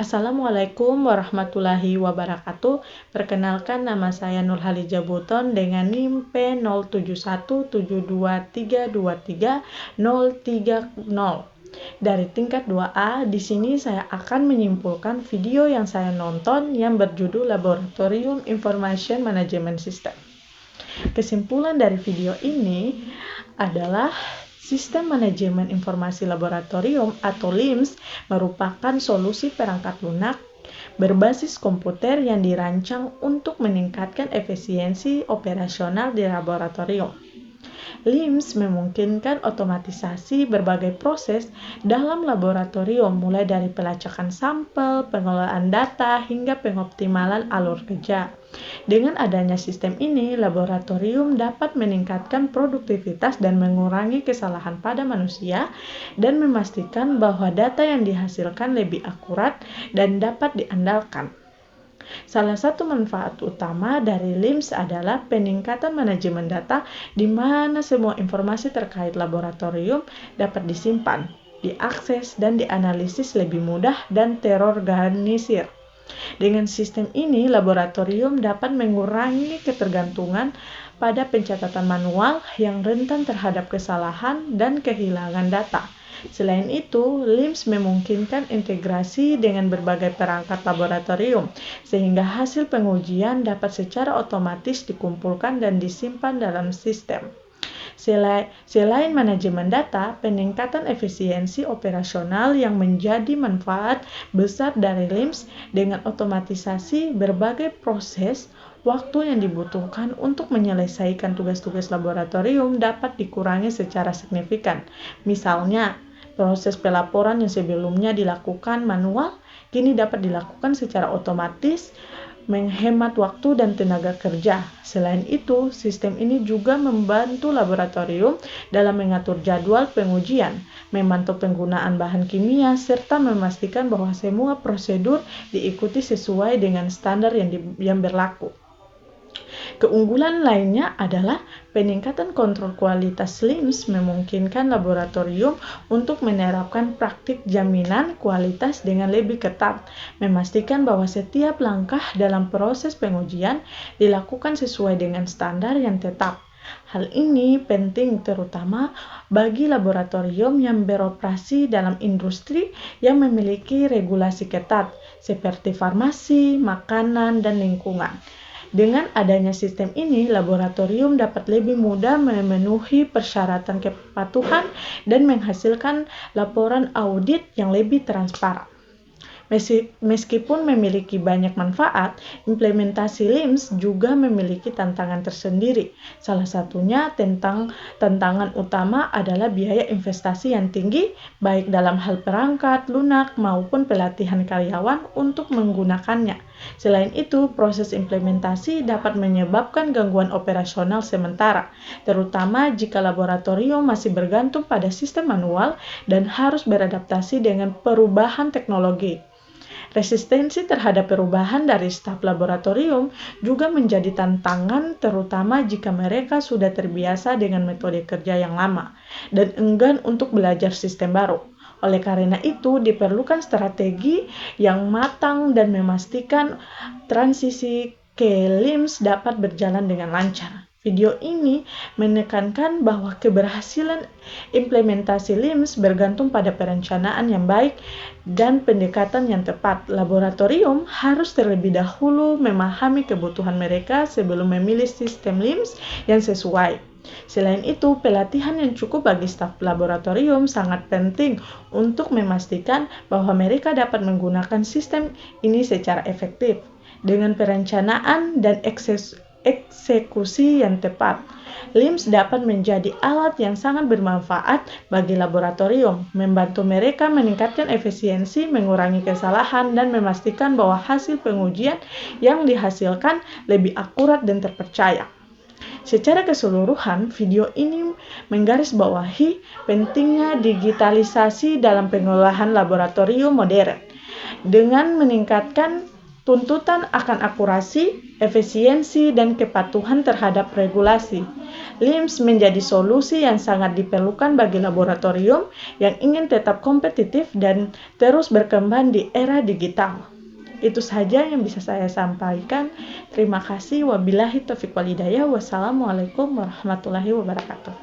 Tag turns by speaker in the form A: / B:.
A: Assalamualaikum warahmatullahi wabarakatuh. Perkenalkan, nama saya Nurhalija Buton dengan NIM P0717232330. Dari tingkat 2A, di sini saya akan menyimpulkan video yang saya nonton yang berjudul Laboratorium Information Management System. Kesimpulan dari video ini adalah Sistem Manajemen Informasi Laboratorium atau LIMS merupakan solusi perangkat lunak berbasis komputer yang dirancang untuk meningkatkan efisiensi operasional di laboratorium. LIMS memungkinkan otomatisasi berbagai proses dalam laboratorium, mulai dari pelacakan sampel, pengelolaan data, hingga pengoptimalan alur kerja. Dengan adanya sistem ini, laboratorium dapat meningkatkan produktivitas dan mengurangi kesalahan pada manusia dan memastikan bahwa data yang dihasilkan lebih akurat dan dapat diandalkan. Salah satu manfaat utama dari LIMS adalah peningkatan manajemen data di mana semua informasi terkait laboratorium dapat disimpan, diakses, dan dianalisis lebih mudah dan terorganisir. Dengan sistem ini, laboratorium dapat mengurangi ketergantungan pada pencatatan manual yang rentan terhadap kesalahan dan kehilangan data. Selain itu, LIMS memungkinkan integrasi dengan berbagai perangkat laboratorium, sehingga hasil pengujian dapat secara otomatis dikumpulkan dan disimpan dalam sistem. Selain manajemen data, peningkatan efisiensi operasional yang menjadi manfaat besar dari LIMS dengan otomatisasi berbagai proses, waktu yang dibutuhkan untuk menyelesaikan tugas-tugas laboratorium dapat dikurangi secara signifikan. Misalnya, proses pelaporan yang sebelumnya dilakukan manual, kini dapat dilakukan secara otomatis, menghemat waktu dan tenaga kerja. Selain itu, sistem ini juga membantu laboratorium dalam mengatur jadwal pengujian, memantau penggunaan bahan kimia, serta memastikan bahwa semua prosedur diikuti sesuai dengan standar yang berlaku. Keunggulan lainnya adalah peningkatan kontrol kualitas LIMS memungkinkan laboratorium untuk menerapkan praktik jaminan kualitas dengan lebih ketat, memastikan bahwa setiap langkah dalam proses pengujian dilakukan sesuai dengan standar yang tetap. Hal ini penting terutama bagi laboratorium yang beroperasi dalam industri yang memiliki regulasi ketat, seperti farmasi, makanan, dan lingkungan. Dengan adanya sistem ini, laboratorium dapat lebih mudah memenuhi persyaratan kepatuhan dan menghasilkan laporan audit yang lebih transparan. Meskipun memiliki banyak manfaat, implementasi LIMS juga memiliki tantangan tersendiri. Salah satunya tantangan utama adalah biaya investasi yang tinggi, baik dalam hal perangkat, lunak, maupun pelatihan karyawan untuk menggunakannya. Selain itu, proses implementasi dapat menyebabkan gangguan operasional sementara, terutama jika laboratorium masih bergantung pada sistem manual dan harus beradaptasi dengan perubahan teknologi. Resistensi terhadap perubahan dari staf laboratorium juga menjadi tantangan, terutama jika mereka sudah terbiasa dengan metode kerja yang lama dan enggan untuk belajar sistem baru. Oleh karena itu, diperlukan strategi yang matang dan memastikan transisi ke LIMS dapat berjalan dengan lancar. Video ini menekankan bahwa keberhasilan implementasi LIMS bergantung pada perencanaan yang baik dan pendekatan yang tepat. Laboratorium harus terlebih dahulu memahami kebutuhan mereka sebelum memilih sistem LIMS yang sesuai. Selain itu, pelatihan yang cukup bagi staf laboratorium sangat penting untuk memastikan bahwa mereka dapat menggunakan sistem ini secara efektif. Dengan perencanaan dan eksekusi yang tepat, LIMS dapat menjadi alat yang sangat bermanfaat bagi laboratorium, membantu mereka meningkatkan efisiensi, mengurangi kesalahan, dan memastikan bahwa hasil pengujian yang dihasilkan lebih akurat dan terpercaya. Secara keseluruhan, video ini menggarisbawahi pentingnya digitalisasi dalam pengolahan laboratorium modern. Dengan meningkatkan tuntutan akan akurasi, efisiensi, dan kepatuhan terhadap regulasi. LIMS menjadi solusi yang sangat diperlukan bagi laboratorium yang ingin tetap kompetitif dan terus berkembang di era digital. Itu saja yang bisa saya sampaikan. Terima kasih. Wabillahi taufiq wal hidayah. Wassalamualaikum warahmatullahi wabarakatuh.